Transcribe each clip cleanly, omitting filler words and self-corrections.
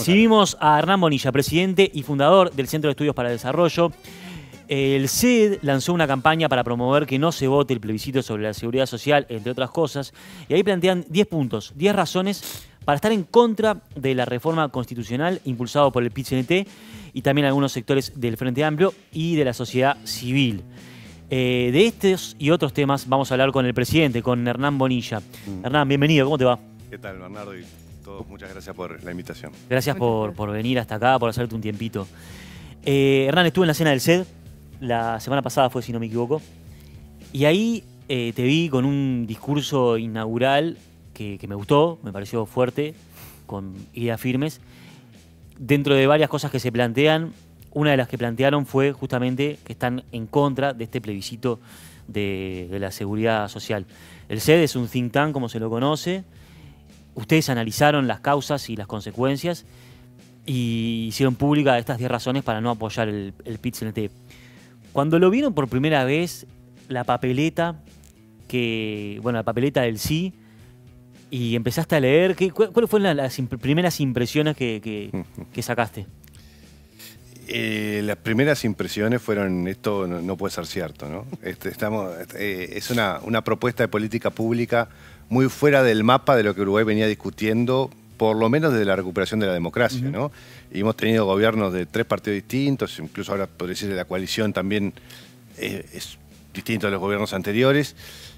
Recibimos a Hernán Bonilla, presidente y fundador del Centro de Estudios para el Desarrollo. El CED lanzó una campaña para promover que no se vote el plebiscito sobre la seguridad social, entre otras cosas, y ahí plantean 10 puntos, 10 razones para estar en contra de la reforma constitucional impulsado por el PIT-CNT y también algunos sectores del Frente Amplio y de la sociedad civil. De estos y otros temas vamos a hablar con el presidente, con Hernán Bonilla. Hernán, bienvenido, ¿cómo te va? ¿Qué tal, Bernardo? Y todos, muchas gracias por la invitación. Gracias por venir hasta acá, por hacerte un tiempito. Hernán, estuve en la cena del CED, la semana pasada fue, si no me equivoco, y ahí te vi con un discurso inaugural que me gustó, me pareció fuerte, con ideas firmes. Dentro de varias cosas que se plantean, una de las que plantearon fue justamente que están en contra de este plebiscito de la seguridad social. El CED es un think tank, como se lo conoce. Ustedes analizaron las causas y las consecuencias y hicieron pública estas 10 razones para no apoyar el PIT-CNT. Cuando lo vieron por primera vez, la papeleta la papeleta del sí, y empezaste a leer, ¿cuáles fueron las primeras impresiones que sacaste? Las primeras impresiones fueron, esto no puede ser cierto, ¿no? Es una propuesta de política pública muy fuera del mapa de lo que Uruguay venía discutiendo, por lo menos desde la recuperación de la democracia, ¿no? Y hemos tenido gobiernos de 3 partidos distintos, incluso ahora podría decir que la coalición también es distinto a los gobiernos anteriores.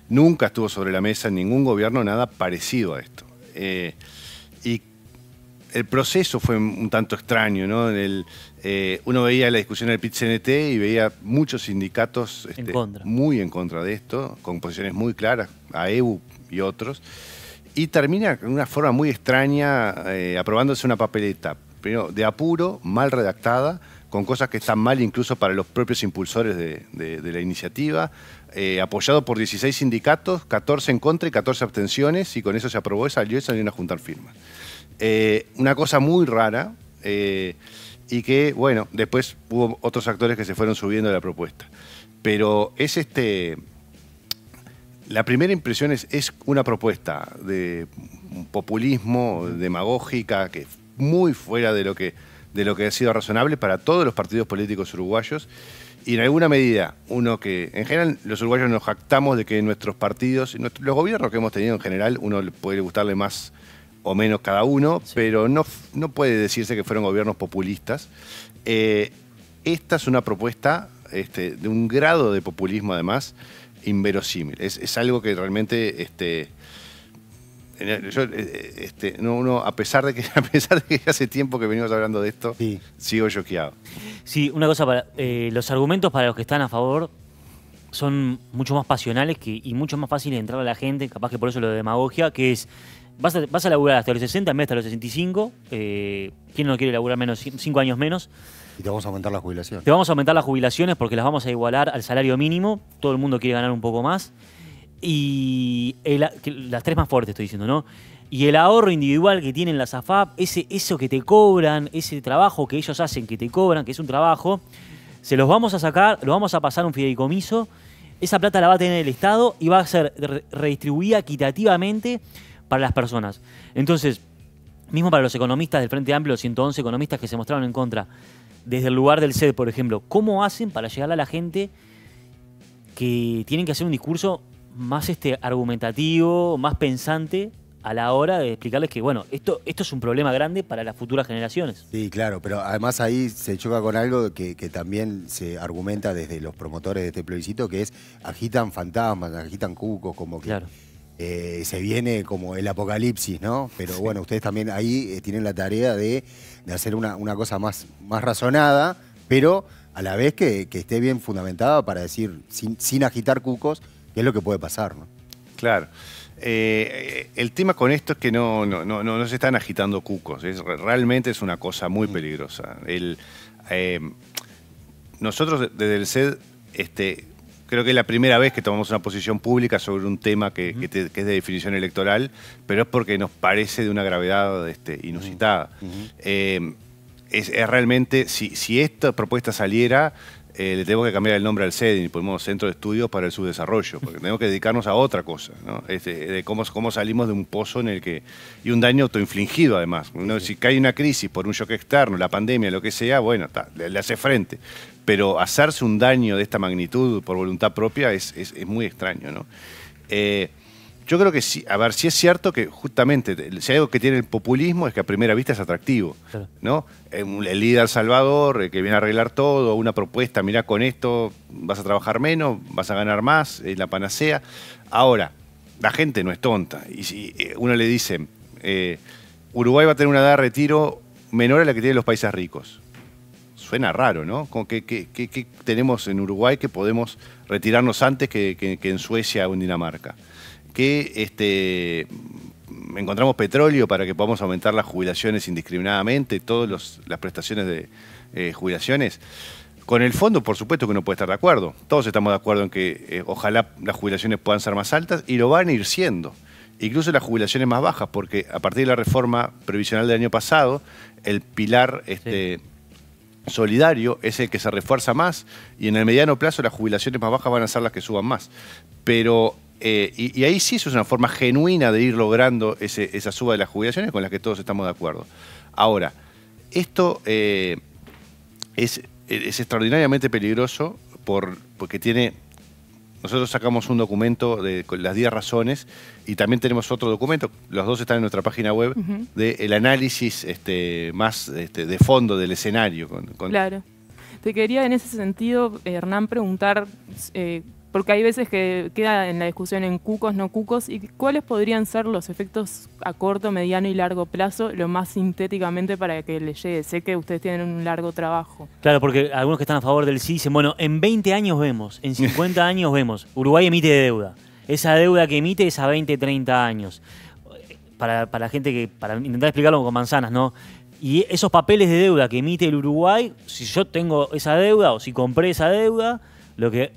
Nunca estuvo sobre la mesa en ningún gobierno nada parecido a esto. Y el proceso fue un tanto extraño, ¿no? Uno veía la discusión del PIT-CNT y veía muchos sindicatos muy en contra de esto, con posiciones muy claras, AEBU y otros, y termina de una forma muy extraña aprobándose una papeleta, primero de apuro, mal redactada, con cosas que están mal incluso para los propios impulsores de la iniciativa, apoyado por 16 sindicatos, 14 en contra y 14 abstenciones, y con eso se aprobó y salieron a juntar firmas. Una cosa muy rara, y que, bueno, después hubo otros actores que se fueron subiendo de la propuesta. Pero la primera impresión es una propuesta de populismo, demagógica, que es muy fuera de lo que ha sido razonable para todos los partidos políticos uruguayos. Y en alguna medida, en general los uruguayos nos jactamos de que nuestros partidos, los gobiernos que hemos tenido en general, uno puede gustarle más o menos cada uno, sí, pero no puede decirse que fueron gobiernos populistas. Esta es una propuesta de un grado de populismo, además, inverosímil. Es algo que realmente a pesar de que hace tiempo que venimos hablando de esto, sí, sigo choqueado. Sí, una cosa, los argumentos para los que están a favor son mucho más pasionales y mucho más fáciles de entrar a la gente, capaz que por eso lo de demagogia, que es, vas a laburar hasta los 60 en vez de hasta los 65, ¿quién no quiere laburar 5 años menos? Y te vamos a aumentar la jubilación. Te vamos a aumentar las jubilaciones porque las vamos a igualar al salario mínimo, todo el mundo quiere ganar un poco más. Y las 3 más fuertes estoy diciendo, ¿no? Y el ahorro individual que tienen las AFAP, eso que te cobran, ese trabajo que ellos hacen que te cobran, que es un trabajo, se los vamos a sacar, lo vamos a pasar a un fideicomiso, esa plata la va a tener el Estado y va a ser redistribuida equitativamente para las personas. Entonces, mismo para los economistas del Frente Amplio, los 111 economistas que se mostraron en contra, desde el lugar del CED, por ejemplo, ¿cómo hacen para llegar a la gente que tienen que hacer un discurso más argumentativo, más pensante a la hora de explicarles que, bueno, esto es un problema grande para las futuras generaciones? Sí, claro, pero además ahí se choca con algo que también se argumenta desde los promotores de este plebiscito, que es agitan fantasmas, agitan cucos, como que claro, se viene como el apocalipsis, ¿no? Pero bueno, ustedes también ahí tienen la tarea de hacer una cosa más razonada, pero a la vez que esté bien fundamentada para decir, sin agitar cucos, qué es lo que puede pasar, ¿no? Claro. El tema con esto es que no se están agitando cucos. Realmente es una cosa muy peligrosa. Nosotros desde el CED creo que es la primera vez que tomamos una posición pública sobre un tema que es de definición electoral, pero es porque nos parece de una gravedad inusitada. Es realmente, si esta propuesta saliera, le tenemos que cambiar el nombre al CEDIN y ponemos Centro de Estudios para el Subdesarrollo, porque tenemos que dedicarnos a otra cosa, ¿no? De cómo salimos de un pozo en el que... Y un daño autoinfligido, además. Si cae una crisis por un shock externo, la pandemia, lo que sea, bueno, le hace frente. Pero hacerse un daño de esta magnitud por voluntad propia es muy extraño, ¿no? Yo creo que sí, a ver, sí es cierto que justamente, si hay algo que tiene el populismo es que a primera vista es atractivo, Claro. ¿no? El líder salvador, que viene a arreglar todo, una propuesta, mirá, con esto vas a trabajar menos, vas a ganar más, es la panacea. Ahora, la gente no es tonta, y si uno le dice, Uruguay va a tener una edad de retiro menor a la que tienen los países ricos. Suena raro, ¿no? Como ¿qué tenemos en Uruguay que podemos retirarnos antes que en Suecia o en Dinamarca? Que encontramos petróleo para que podamos aumentar las jubilaciones indiscriminadamente, todas las prestaciones de jubilaciones. Con el fondo, por supuesto que uno puede estar de acuerdo. Todos estamos de acuerdo en que ojalá las jubilaciones puedan ser más altas y lo van a ir siendo. Incluso las jubilaciones más bajas, porque a partir de la reforma previsional del año pasado, el pilar solidario es el que se refuerza más y en el mediano plazo las jubilaciones más bajas van a ser las que suban más. Pero... y ahí sí eso es una forma genuina de ir logrando esa suba de las jubilaciones con las que todos estamos de acuerdo. Ahora, esto es extraordinariamente peligroso porque tiene... Nosotros sacamos un documento con las 10 razones y también tenemos otro documento, los dos están en nuestra página web, del análisis más de fondo del escenario. Claro. Te quería en ese sentido, Hernán, preguntar... porque hay veces que queda en la discusión en cucos, no cucos, y cuáles podrían ser los efectos a corto, mediano y largo plazo, lo más sintéticamente para que le llegue. Sé que ustedes tienen un largo trabajo. Claro, porque algunos que están a favor del sí dicen, bueno, en 20 años vemos, en 50 años vemos. Uruguay emite deuda. Esa deuda que emite es a 20, 30 años. Para la gente para intentar explicarlo con manzanas, ¿no? Y esos papeles de deuda que emite el Uruguay, si yo tengo esa deuda o si compré esa deuda...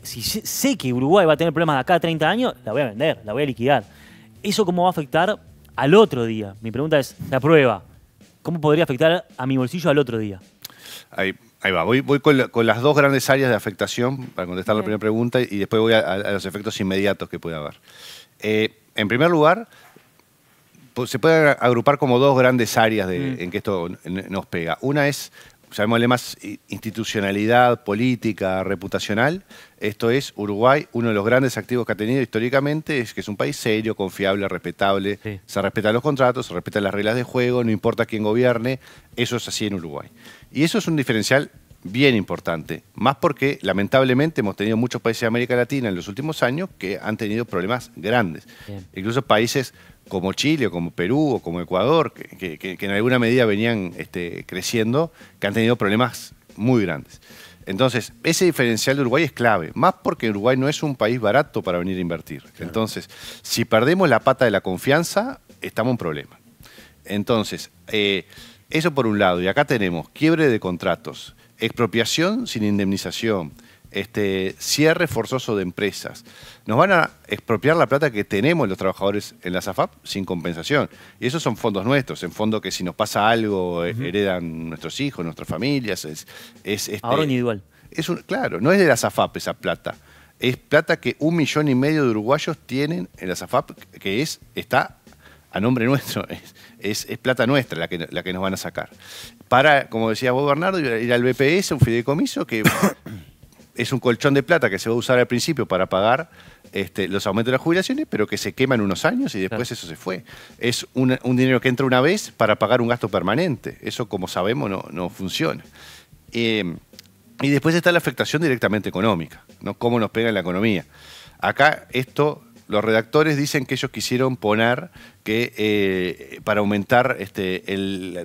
si sé que Uruguay va a tener problemas de acá a 30 años, la voy a vender, la voy a liquidar. ¿Eso cómo va a afectar al otro día? Mi pregunta es, la prueba, ¿cómo podría afectar a mi bolsillo al otro día? Ahí va, voy con las dos grandes áreas de afectación para contestar la primera pregunta y después voy a los efectos inmediatos que puede haber. En primer lugar, se puede agrupar como dos grandes áreas en que esto nos pega. Una es... llamémosle más institucionalidad, política, reputacional. Esto es Uruguay, uno de los grandes activos que ha tenido históricamente es que es un país serio, confiable, respetable. Sí. Se respetan los contratos, se respetan las reglas de juego, no importa quién gobierne. Eso es así en Uruguay. Y eso es un diferencial bien importante. Más porque, lamentablemente, hemos tenido muchos países de América Latina en los últimos años que han tenido problemas grandes. Bien. Incluso países como Chile, o como Perú, o como Ecuador, que en alguna medida venían creciendo, que han tenido problemas muy grandes. Entonces, ese diferencial de Uruguay es clave, más porque Uruguay no es un país barato para venir a invertir. Claro. Entonces, si perdemos la pata de la confianza, estamos en problema. Entonces, eso por un lado, y acá tenemos quiebre de contratos, expropiación sin indemnización, cierre forzoso de empresas. Nos van a expropiar la plata que tenemos los trabajadores en la SAFAP sin compensación. Y esos son fondos nuestros, en fondo que si nos pasa algo heredan nuestros hijos, nuestras familias. Ahorro individual. Claro, no es de la SAFAP esa plata. Es plata que 1,5 millones de uruguayos tienen en la SAFAP, que está a nombre nuestro. Es plata nuestra la que nos van a sacar. Para, como decía vos, Bernardo, ir al BPS, un fideicomiso que... es un colchón de plata que se va a usar al principio para pagar los aumentos de las jubilaciones, pero que se quema en unos años y después eso se fue. Es un dinero que entra una vez para pagar un gasto permanente. Eso, como sabemos, no funciona. Y después está la afectación directamente económica, ¿no? Cómo nos pega en la economía. Acá los redactores dicen que ellos quisieron poner que para aumentar,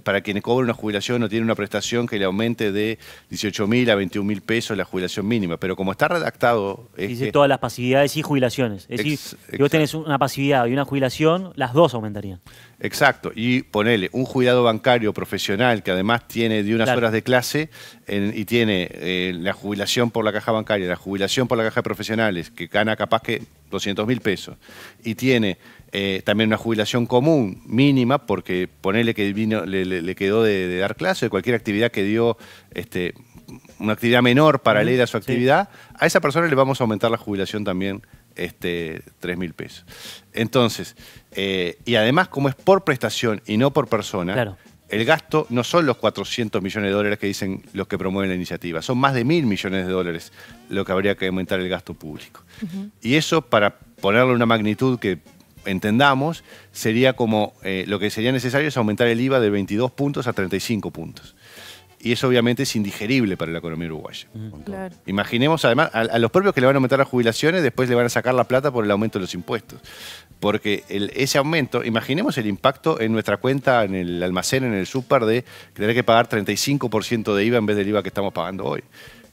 para quienes cobran una jubilación o tienen una prestación que le aumente de 18.000 a 21.000 pesos la jubilación mínima. Pero como está redactado... Dice todas las pasividades y jubilaciones. Es decir, si vos tenés una pasividad y una jubilación, las dos aumentarían. Exacto. Y ponele un jubilado bancario profesional que además tiene de unas horas de clase y tiene la jubilación por la caja bancaria, la jubilación por la caja de profesionales, que gana capaz que 200.000 pesos, y tiene también una jubilación común mínima, porque ponele que le quedó de dar clase, de cualquier actividad que dio una actividad menor paralela a su Sí. actividad, a esa persona le vamos a aumentar la jubilación también 3.000 pesos. Entonces, y además como es por prestación y no por persona, Claro. el gasto no son los 400 millones de dólares que dicen los que promueven la iniciativa, son más de 1.000 millones de dólares lo que habría que aumentar el gasto público. Y eso, para ponerle una magnitud que entendamos, sería como lo que sería necesario es aumentar el IVA de 22 puntos a 35 puntos. Y eso obviamente es indigerible para la economía uruguaya. Claro. Imaginemos además a los propios que le van a aumentar las jubilaciones, después le van a sacar la plata por el aumento de los impuestos. Porque ese aumento, imaginemos el impacto en nuestra cuenta, en el almacén, en el súper, de tener que pagar 35% de IVA en vez del IVA que estamos pagando hoy.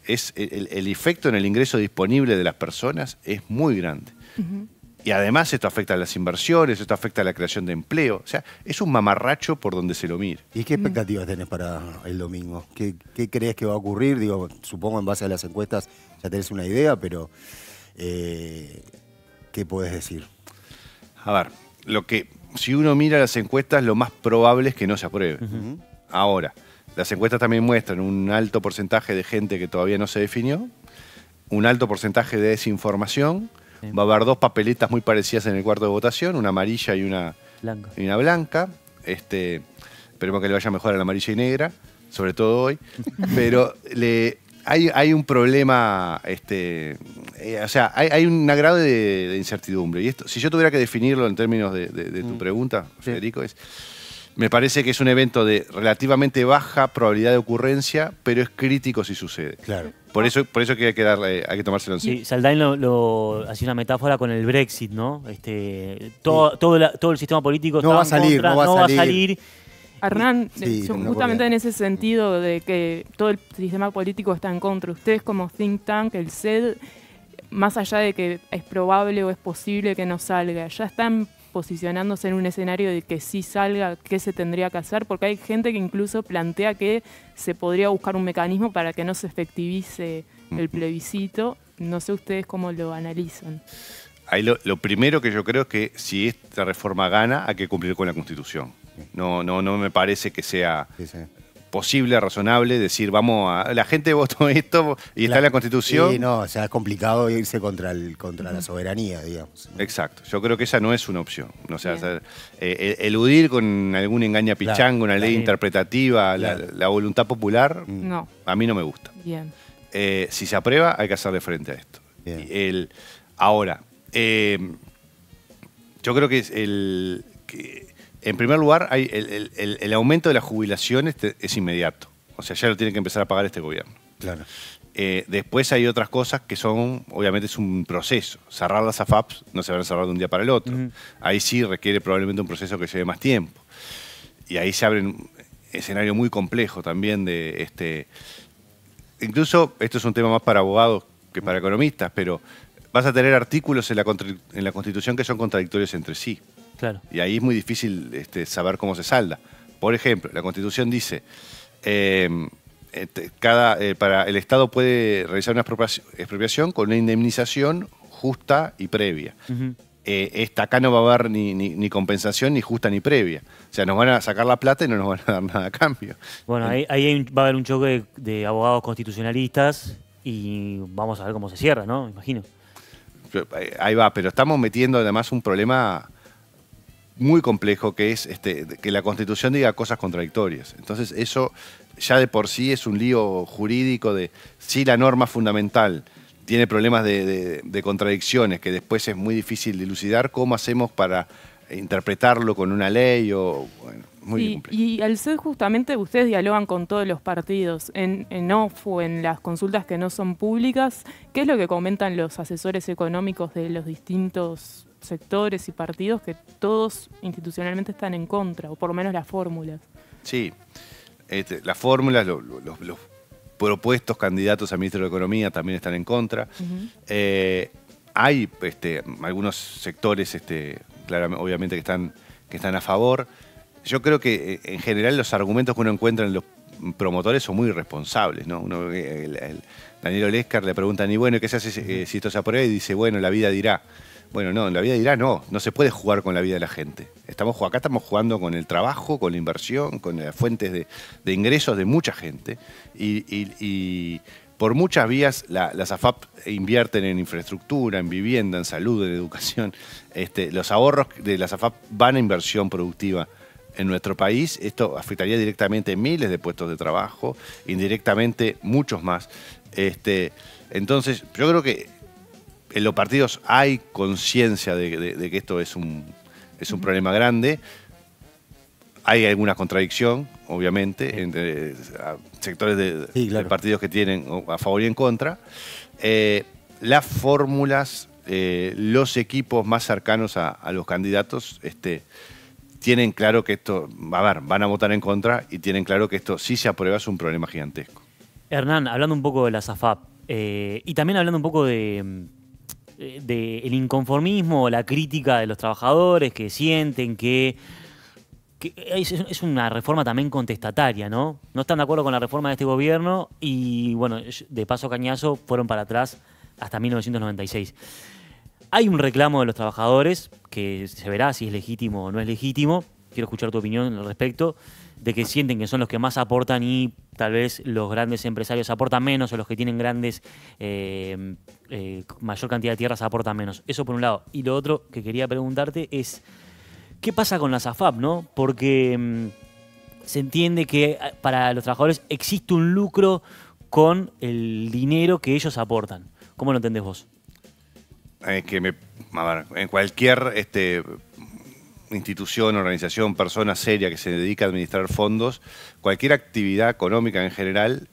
El efecto en el ingreso disponible de las personas es muy grande. Y además esto afecta a las inversiones, esto afecta a la creación de empleo. O sea, es un mamarracho por donde se lo mire. ¿Y qué expectativas tenés para el domingo? ¿Qué crees que va a ocurrir? Digo, supongo en base a las encuestas ya tenés una idea, pero ¿qué podés decir? A ver, si uno mira las encuestas, lo más probable es que no se apruebe. Ahora, las encuestas también muestran un alto porcentaje de gente que todavía no se definió, un alto porcentaje de desinformación. Sí. Va a haber 2 papeletas muy parecidas en el cuarto de votación, una amarilla y una blanca. Esperemos que le vaya mejor a la amarilla y negra, sobre todo hoy. Pero hay un problema, o sea, hay un grado de incertidumbre. Y esto, si yo tuviera que definirlo en términos de tu pregunta, Federico, me parece que es un evento de relativamente baja probabilidad de ocurrencia, pero es crítico si sucede. Claro. Por eso hay que tomárselo en serio. Sí, Saldain lo hacía una metáfora con el Brexit, ¿no? Todo el sistema político No va a estaba en salir, contra, no va a salir. Hernán, Sí, justamente en ese sentido de que todo el sistema político está en contra, ustedes como think tank, el SED, más allá de que es probable o es posible que no salga, ya están posicionándose en un escenario de que sí salga, qué se tendría que hacer, porque hay gente que incluso plantea que se podría buscar un mecanismo para que no se efectivice el plebiscito. No sé ustedes cómo lo analizan. Ahí lo primero que yo creo es que si esta reforma gana, hay que cumplir con la Constitución. No me parece que sea posible, razonable decir, la gente votó esto y está en la Constitución. Sí, no, o sea, es complicado irse contra la soberanía, digamos, ¿no? Exacto, yo creo que esa no es una opción. O sea, eludir con algún engañapichanga, una ley interpretativa, la voluntad popular, No. a mí no me gusta. Bien. Si se aprueba, hay que hacerle frente a esto. Ahora, yo creo que en primer lugar, el aumento de las jubilaciones es inmediato. O sea, ya lo tiene que empezar a pagar este gobierno. Claro. Después hay otras cosas que obviamente es un proceso. Cerrar las AFAPs no se van a cerrar de un día para el otro. Ahí sí requiere probablemente un proceso que lleve más tiempo. Y ahí se abre un escenario muy complejo también incluso, esto es un tema más para abogados que para economistas, pero vas a tener artículos en la Constitución que son contradictorios entre sí. Claro. Y ahí es muy difícil saber cómo se salda. Por ejemplo, la Constitución dice para el Estado puede realizar una expropiación con una indemnización justa y previa. Acá no va a haber ni compensación ni justa ni previa. O sea, nos van a sacar la plata y no nos van a dar nada a cambio. Bueno, ahí va a haber un choque de abogados constitucionalistas y vamos a ver cómo se cierra, ¿no? Imagino. Ahí va, pero estamos metiendo además un problema muy complejo que es que la Constitución diga cosas contradictorias. Entonces eso ya de por sí es un lío jurídico de si la norma fundamental tiene problemas de contradicciones que después es muy difícil dilucidar, ¿cómo hacemos para interpretarlo con una ley? Muy complejo. Y al SED justamente ustedes dialogan con todos los partidos en off o en las consultas que no son públicas. ¿Qué es lo que comentan los asesores económicos de los distintos sectores y partidos que todos institucionalmente están en contra, o por lo menos las fórmulas? Sí, las fórmulas, los propuestos candidatos a ministro de Economía también están en contra. Hay algunos sectores, claramente, obviamente, que están a favor. Yo creo que en general los argumentos que uno encuentra en los promotores son muy irresponsables, ¿no? Daniel Olescar le preguntan, y bueno, ¿qué se hace si esto se aprueba? Y dice, bueno, la vida dirá. Bueno, no, en la vida dirá no se puede jugar con la vida de la gente. Acá estamos jugando con el trabajo, con la inversión, con las fuentes de ingresos de mucha gente. Y por muchas vías las AFAP invierten en infraestructura, en vivienda, en salud, en educación. Los ahorros de las AFAP van a inversión productiva en nuestro país. Esto afectaría directamente miles de puestos de trabajo, indirectamente muchos más. Entonces, yo creo que en los partidos hay conciencia de que esto es un problema grande. Hay alguna contradicción, obviamente, entre sectores de partidos que tienen a favor y en contra. Las fórmulas, los equipos más cercanos a los candidatos tienen claro que esto, van a votar en contra y tienen claro que esto, si se aprueba, es un problema gigantesco. Hernán, hablando un poco de la AFAP y también hablando un poco de el inconformismo, la crítica de los trabajadores que sienten que es una reforma también contestataria, ¿no? No están de acuerdo con la reforma de este gobierno y, bueno, de paso cañazo fueron para atrás hasta 1996. Hay un reclamo de los trabajadores que se verá si es legítimo o no es legítimo. Quiero escuchar tu opinión al respecto, de que sienten que son los que más aportan y tal vez los grandes empresarios aportan menos o los que tienen mayor cantidad de tierras aportan menos. Eso por un lado. Y lo otro que quería preguntarte es, ¿qué pasa con las AFAP, no? Porque se entiende que para los trabajadores existe un lucro con el dinero que ellos aportan. ¿Cómo lo entendés vos? En cualquier institución, organización, persona seria que se dedica a administrar fondos, cualquier actividad económica en general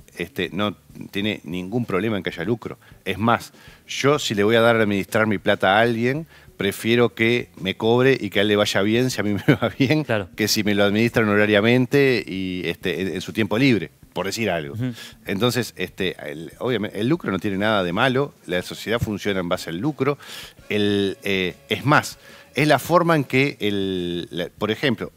no tiene ningún problema en que haya lucro. Es más, yo si le voy a dar a administrar mi plata a alguien, prefiero que me cobre y que a él le vaya bien, si a mí me va bien, claro, que si me lo administran horariamente y en su tiempo libre, por decir algo. Entonces, obviamente, el lucro no tiene nada de malo, la sociedad funciona en base al lucro. Es más, es la forma en que, por ejemplo,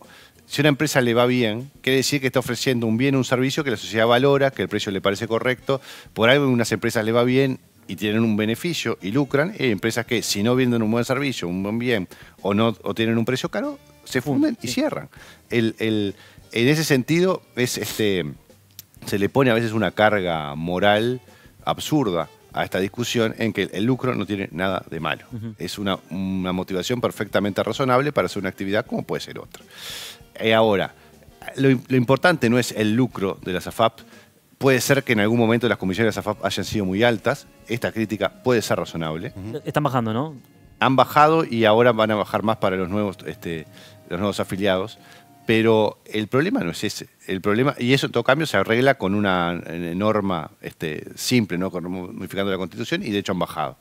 si a una empresa le va bien, quiere decir que está ofreciendo un bien o un servicio que la sociedad valora, que el precio le parece correcto. Por algo a unas empresas le va bien y tienen un beneficio y lucran. Hay empresas que, si no venden un buen servicio, un buen bien, o tienen un precio caro, se funden y cierran. En ese sentido, se le pone a veces una carga moral absurda a esta discusión en que el lucro no tiene nada de malo. Es una motivación perfectamente razonable para hacer una actividad como puede ser otra. Ahora, lo importante no es el lucro de las AFAP. Puede ser que en algún momento las comisiones de las AFAP hayan sido muy altas. Esta crítica puede ser razonable. Están bajando, ¿no? Han bajado y ahora van a bajar más para los nuevos afiliados. Pero el problema no es ese. El problema, y eso en todo cambio se arregla con una norma simple, ¿no? Modificando la Constitución, y de hecho han bajado.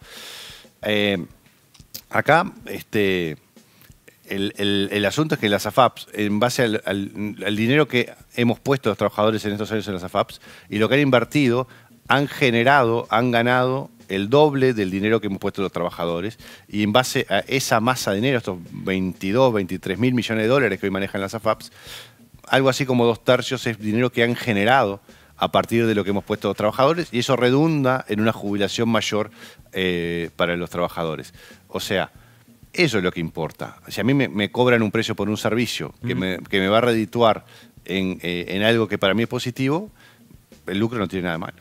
Acá el asunto es que las AFAPs, en base al dinero que hemos puesto los trabajadores en estos años en las AFAPs, y lo que han invertido, han ganado el doble del dinero que hemos puesto los trabajadores, y en base a esa masa de dinero, estos 22, 23 mil millones de dólares que hoy manejan las AFAPs, algo así como 2/3 es dinero que han generado a partir de lo que hemos puesto los trabajadores, y eso redunda en una jubilación mayor para los trabajadores. O sea, eso es lo que importa. Si a mí me cobran un precio por un servicio que me va a redituar en algo que para mí es positivo, el lucro no tiene nada de malo.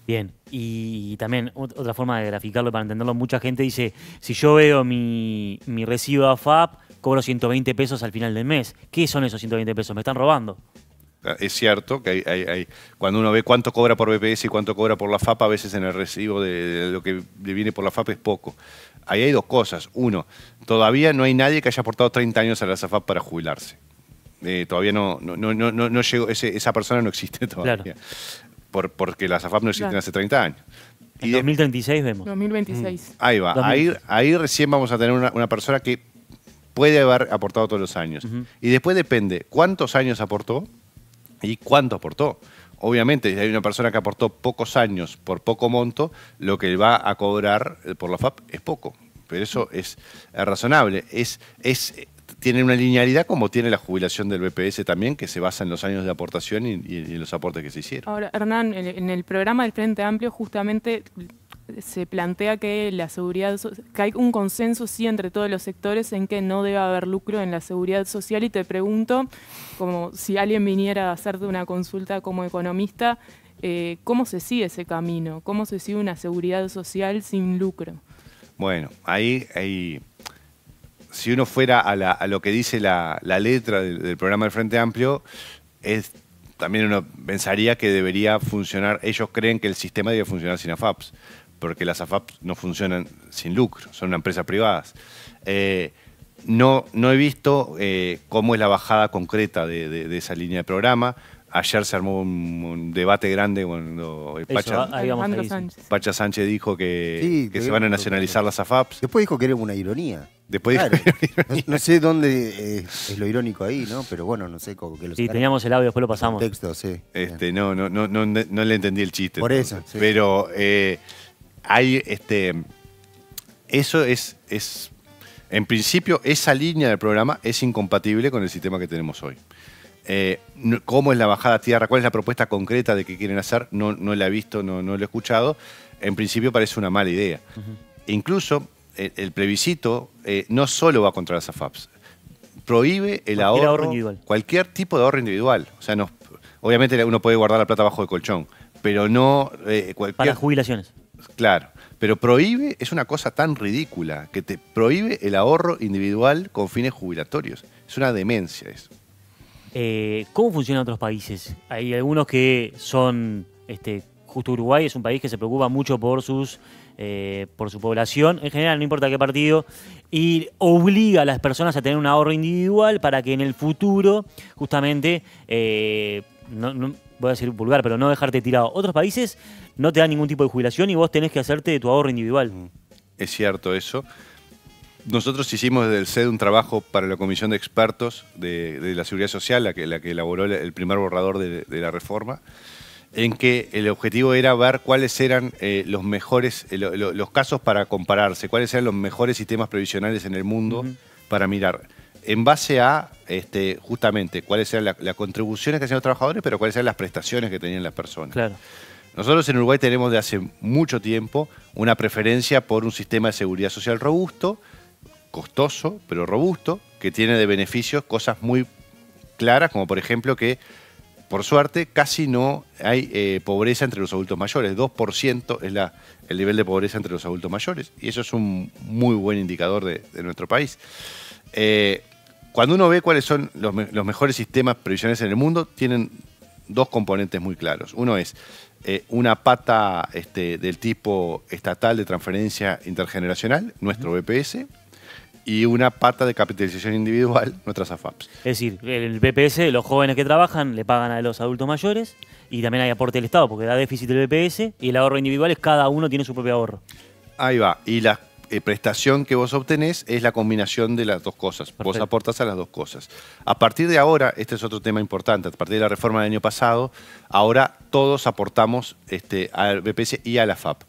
Bien, y también otra forma de graficarlo para entenderlo, mucha gente dice, si yo veo mi recibo de AFAP, cobro 120 pesos al final del mes. ¿Qué son esos 120 pesos? ¿Me están robando? Es cierto que cuando uno ve cuánto cobra por BPS y cuánto cobra por la AFAP, a veces en el recibo de lo que le viene por la AFAP es poco. Ahí hay dos cosas. Uno, todavía no hay nadie que haya aportado 30 años a la AFAP para jubilarse. Todavía no llegó, esa persona no existe todavía. Claro. Porque las AFAP no existen hace 30 años. En 2036 vemos. 2026. Ahí va. Ahí recién vamos a tener una persona que puede haber aportado todos los años. Y después depende cuántos años aportó y cuánto aportó. Obviamente, si hay una persona que aportó pocos años por poco monto, lo que va a cobrar por la AFAP es poco. Pero eso es razonable. Tiene una linealidad como tiene la jubilación del BPS también, que se basa en los años de aportación y en los aportes que se hicieron. Ahora, Hernán, en el programa del Frente Amplio justamente se plantea que que hay un consenso sí entre todos los sectores en que no debe haber lucro en la seguridad social, y te pregunto, como si alguien viniera a hacerte una consulta como economista, ¿cómo se sigue ese camino? ¿Cómo se sigue una seguridad social sin lucro? Bueno, ahí si uno fuera a lo que dice la letra del programa del Frente Amplio, también uno pensaría que debería funcionar, ellos creen que el sistema debe funcionar sin AFAPs, porque las AFAPs no funcionan sin lucro, son una empresa privadas. No he visto cómo es la bajada concreta de esa línea de programa. Ayer se armó un debate grande cuando Pacha Sánchez dijo que se van a nacionalizar las AFAPs. Después dijo que era una ironía. Después claro. No sé dónde es lo irónico ahí, ¿no? Pero bueno, no sé cómo que lo sí, teníamos el audio, después lo pasamos. Texto, sí. No le entendí el chiste. Por eso. Sí. Pero hay eso es en principio, esa línea del programa es incompatible con el sistema que tenemos hoy. ¿Cómo es la bajada a tierra? ¿Cuál es la propuesta concreta de qué quieren hacer? No la he visto, no lo he escuchado. En principio parece una mala idea. Incluso el plebiscito no solo va contra las AFAPs. Prohíbe el ahorro individual. Cualquier tipo de ahorro individual. O sea, obviamente uno puede guardar la plata bajo el colchón, pero no... para jubilaciones. Claro. Pero prohíbe, es una cosa tan ridícula, que te prohíbe el ahorro individual con fines jubilatorios. Es una demencia eso. ¿Cómo funciona en otros países? Hay algunos que son, justo Uruguay es un país que se preocupa mucho por su población, en general, no importa qué partido, y obliga a las personas a tener un ahorro individual para que en el futuro, justamente, no voy a decir vulgar, pero no dejarte tirado. Otros países no te dan ningún tipo de jubilación y vos tenés que hacerte de tu ahorro individual. Es cierto eso. Nosotros hicimos desde el CED un trabajo para la Comisión de Expertos de la Seguridad Social, la que elaboró el primer borrador de la reforma, en que el objetivo era ver cuáles eran los mejores, los casos para compararse, cuáles eran los mejores sistemas previsionales en el mundo para mirar, en base a justamente cuáles eran las contribuciones que hacían los trabajadores, pero cuáles eran las prestaciones que tenían las personas. Claro. Nosotros en Uruguay tenemos de hace mucho tiempo una preferencia por un sistema de seguridad social robusto, costoso, pero robusto, que tiene de beneficios cosas muy claras, como por ejemplo que, por suerte, casi no hay pobreza entre los adultos mayores. 2% es el nivel de pobreza entre los adultos mayores, y eso es un muy buen indicador de nuestro país. Cuando uno ve cuáles son los mejores sistemas previsionales en el mundo, tienen dos componentes muy claros. Uno es una pata del tipo estatal de transferencia intergeneracional, nuestro BPS, y una pata de capitalización individual, nuestras AFAPs. Es decir, el BPS, los jóvenes que trabajan le pagan a los adultos mayores, y también hay aporte del Estado porque da déficit el BPS, y el ahorro individual es cada uno tiene su propio ahorro. Ahí va. Y la prestación que vos obtenés es la combinación de las dos cosas. Perfecto. Vos aportás a las dos cosas. A partir de ahora, este es otro tema importante, a partir de la reforma del año pasado, ahora todos aportamos al BPS y a la AFAP.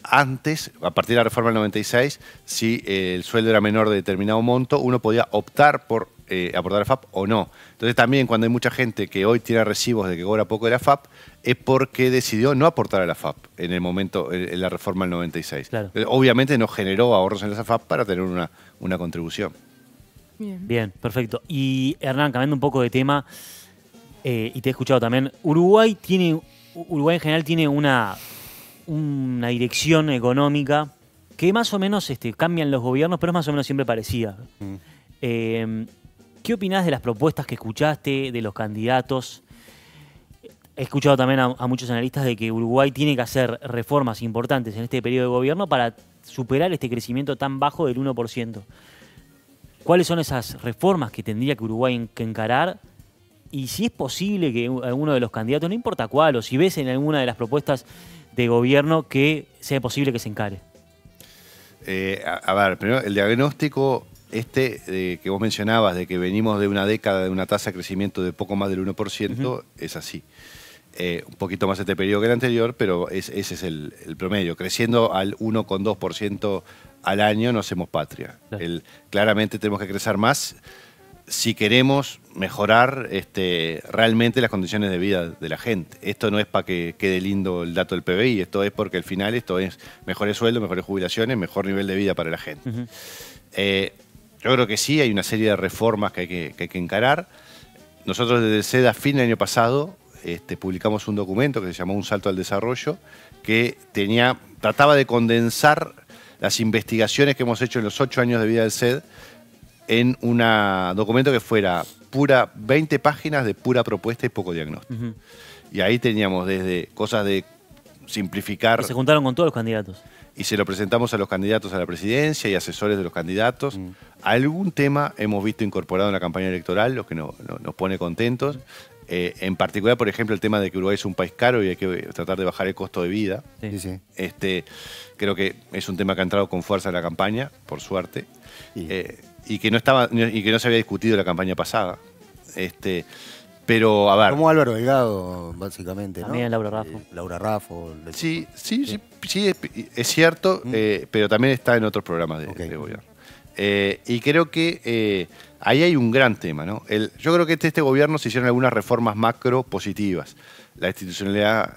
Antes, a partir de la reforma del 96, si el sueldo era menor de determinado monto, uno podía optar por aportar a la AFAP o no. Entonces también cuando hay mucha gente que hoy tiene recibos de que cobra poco de la AFAP, es porque decidió no aportar a la AFAP en el momento, en la reforma del 96. Claro. Obviamente no generó ahorros en la AFAP para tener una contribución. Bien, perfecto. Y Hernán, cambiando un poco de tema, y te he escuchado también, Uruguay en general tiene una dirección económica que más o menos cambian los gobiernos, pero es más o menos siempre parecida. ¿Qué opinás de las propuestas que escuchaste, de los candidatos? He escuchado también a muchos analistas de que Uruguay tiene que hacer reformas importantes en este periodo de gobierno para superar este crecimiento tan bajo del 1%. ¿Cuáles son esas reformas que tendría que Uruguay que encarar? Y si es posible que alguno de los candidatos, no importa cuál, o si ves en alguna de las propuestas de gobierno que sea posible que se encare. A ver, primero el diagnóstico que vos mencionabas, de que venimos de una década de una tasa de crecimiento de poco más del 1%, es así. Un poquito más este periodo que el anterior, pero ese es el promedio. Creciendo al 1,2% al año no hacemos patria. Claro. Claramente tenemos que crecer más si queremos mejorar realmente las condiciones de vida de la gente. Esto no es para que quede lindo el dato del PBI, esto es porque al final esto es mejores sueldos, mejores jubilaciones, mejor nivel de vida para la gente. Yo creo que sí, hay una serie de reformas que hay que encarar. Nosotros desde el SED a fin del año pasado publicamos un documento que se llamó Un salto al desarrollo, que trataba de condensar las investigaciones que hemos hecho en los 8 años de vida del SED en un documento que fuera 20 páginas de pura propuesta y poco diagnóstico. Y ahí teníamos desde cosas de simplificar... Que se juntaron con todos los candidatos. Y se lo presentamos a los candidatos a la presidencia y asesores de los candidatos. Algún tema hemos visto incorporado en la campaña electoral, lo que nos pone contentos. En particular, por ejemplo, el tema de que Uruguay es un país caro y hay que tratar de bajar el costo de vida. Sí. Creo que es un tema que ha entrado con fuerza en la campaña, por suerte. Y que no se había discutido en la campaña pasada. Pero, a ver... Como Álvaro Delgado, básicamente, ¿no? También Laura Raffo. Laura Raffo. Sí, es cierto, pero también está en otros programas de gobierno. Y creo que ahí hay un gran tema, ¿no? Yo creo que este gobierno se hicieron algunas reformas macro positivas. La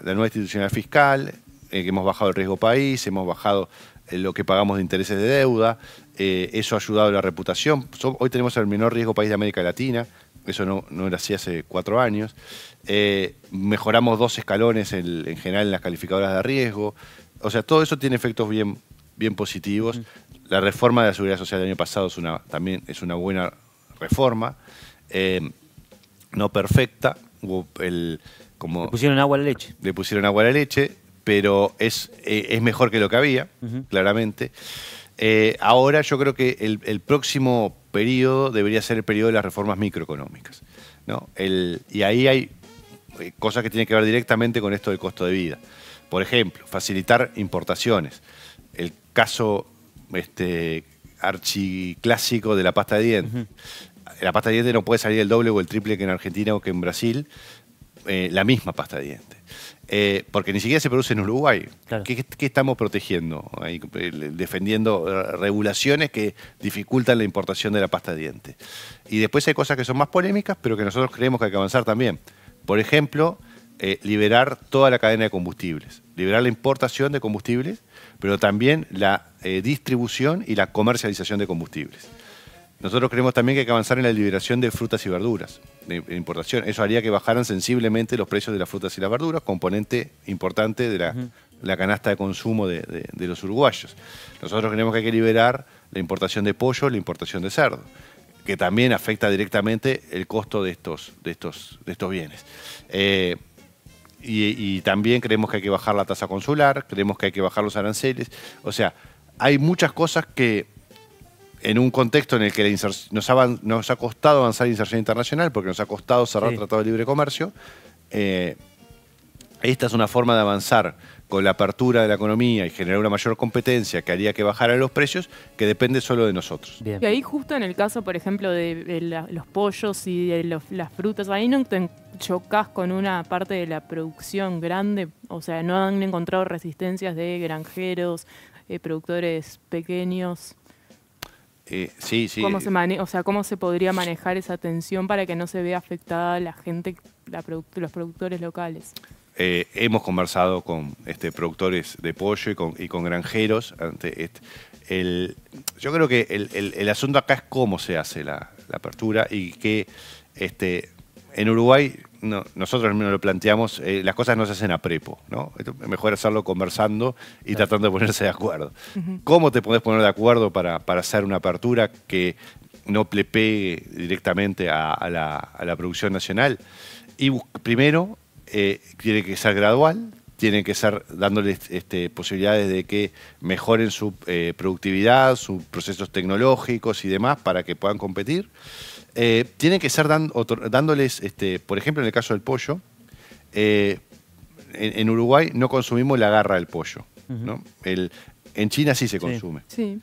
nueva institucionalidad fiscal, que hemos bajado el riesgo país, hemos bajado lo que pagamos de intereses de deuda, eso ha ayudado a la reputación. Hoy tenemos el menor riesgo país de América Latina, eso no era así hace 4 años. Mejoramos 2 escalones en general en las calificadoras de riesgo. O sea, todo eso tiene efectos bien positivos. La reforma de la Seguridad Social del año pasado también es una buena reforma, no perfecta. Le pusieron agua a la leche. Le pusieron agua a la leche, pero es mejor que lo que había, claramente. Ahora yo creo que el próximo periodo debería ser el periodo de las reformas microeconómicas, ¿no? Y ahí hay cosas que tienen que ver directamente con esto del costo de vida. Por ejemplo, facilitar importaciones. El caso archiclásico de la pasta de dientes. La pasta de dientes no puede salir el doble o el triple que en Argentina o que en Brasil, la misma pasta de dientes. Porque ni siquiera se produce en Uruguay. Claro. ¿Qué estamos protegiendo? Ahí, defendiendo regulaciones que dificultan la importación de la pasta de dientes. Y después hay cosas que son más polémicas, pero que nosotros creemos que hay que avanzar también. Por ejemplo, liberar toda la cadena de combustibles. Liberar la importación de combustibles, pero también la distribución y la comercialización de combustibles. Nosotros creemos también que hay que avanzar en la liberación de frutas y verduras, de importación. Eso haría que bajaran sensiblemente los precios de las frutas y las verduras, componente importante de la canasta de consumo de los uruguayos. Nosotros creemos que hay que liberar la importación de pollo, la importación de cerdo, que también afecta directamente el costo de estos bienes. Y también creemos que hay que bajar la tasa consular, creemos que hay que bajar los aranceles. O sea, hay muchas cosas que en un contexto en el que nos ha costado avanzar en inserción internacional, porque nos ha costado cerrar Tratado de Libre Comercio, esta es una forma de avanzar con la apertura de la economía y generar una mayor competencia que haría que bajaran los precios, que depende solo de nosotros. Bien. Y ahí justo en el caso, por ejemplo, de los pollos y de las frutas, ahí no te chocas con una parte de la producción grande, o sea, no han encontrado resistencias de granjeros, productores pequeños. Sí. ¿Cómo se podría manejar esa tensión para que no se vea afectada la gente, los productores locales? Hemos conversado con productores de pollo y con granjeros. Yo creo que el asunto acá es cómo se hace la apertura y que en Uruguay nosotros al menos lo planteamos, las cosas no se hacen a prepo, ¿no? Es mejor hacerlo conversando y tratando de ponerse de acuerdo. ¿Cómo te podés poner de acuerdo para hacer una apertura que no le pegue directamente a la producción nacional? Y primero, tiene que ser gradual, tiene que ser dándoles posibilidades de que mejoren su productividad, sus procesos tecnológicos y demás para que puedan competir. Tienen que ser dándoles, por ejemplo, en el caso del pollo, en Uruguay no consumimos la garra del pollo, ¿no? En China sí se consume. Sí.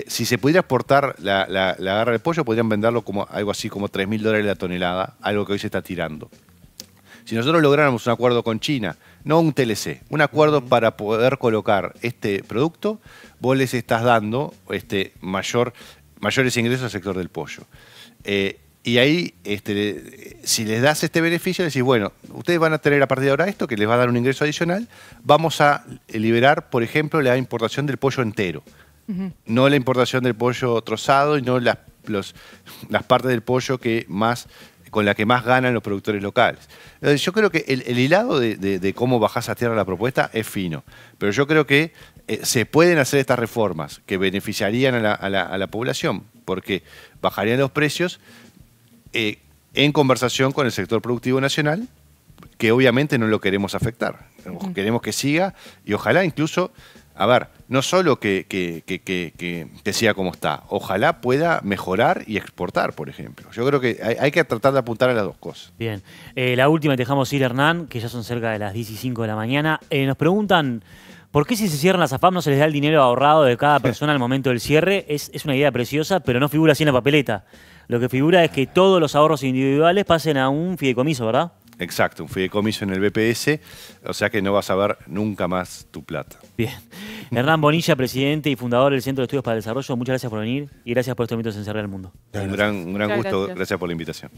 Si se pudiera exportar la garra del pollo, podrían venderlo como algo así como $3.000 la tonelada, algo que hoy se está tirando. Si nosotros lográramos un acuerdo con China, no un TLC, un acuerdo para poder colocar este producto, vos les estás dando mayores ingresos al sector del pollo. Y ahí, si les das este beneficio, decís, bueno, ustedes van a tener a partir de ahora esto, que les va a dar un ingreso adicional, vamos a liberar, por ejemplo, la importación del pollo entero. No la importación del pollo trozado y no las partes del pollo con la que más ganan los productores locales. Yo creo que el hilado de cómo bajás a tierra la propuesta es fino, pero yo creo que se pueden hacer estas reformas que beneficiarían a la población, porque bajarían los precios en conversación con el sector productivo nacional, que obviamente no lo queremos afectar. Queremos que siga y ojalá incluso, a ver, no solo que siga como está, ojalá pueda mejorar y exportar, por ejemplo. Yo creo que hay que tratar de apuntar a las dos cosas. Bien. La última, te dejamos ir, Hernán, que ya son cerca de las 10:05 de la mañana. Nos preguntan, ¿por qué si se cierran las AFAP no se les da el dinero ahorrado de cada persona al momento del cierre? Es una idea preciosa, pero no figura así en la papeleta. Lo que figura es que todos los ahorros individuales pasen a un fideicomiso, ¿verdad? Exacto, un fideicomiso en el BPS, o sea que no vas a ver nunca más tu plata. Bien. Hernán Bonilla, presidente y fundador del Centro de Estudios para el Desarrollo, muchas gracias por venir y gracias por estos minutos en Cerrar el Mundo. Un gran gusto, Gracias. gracias por la invitación.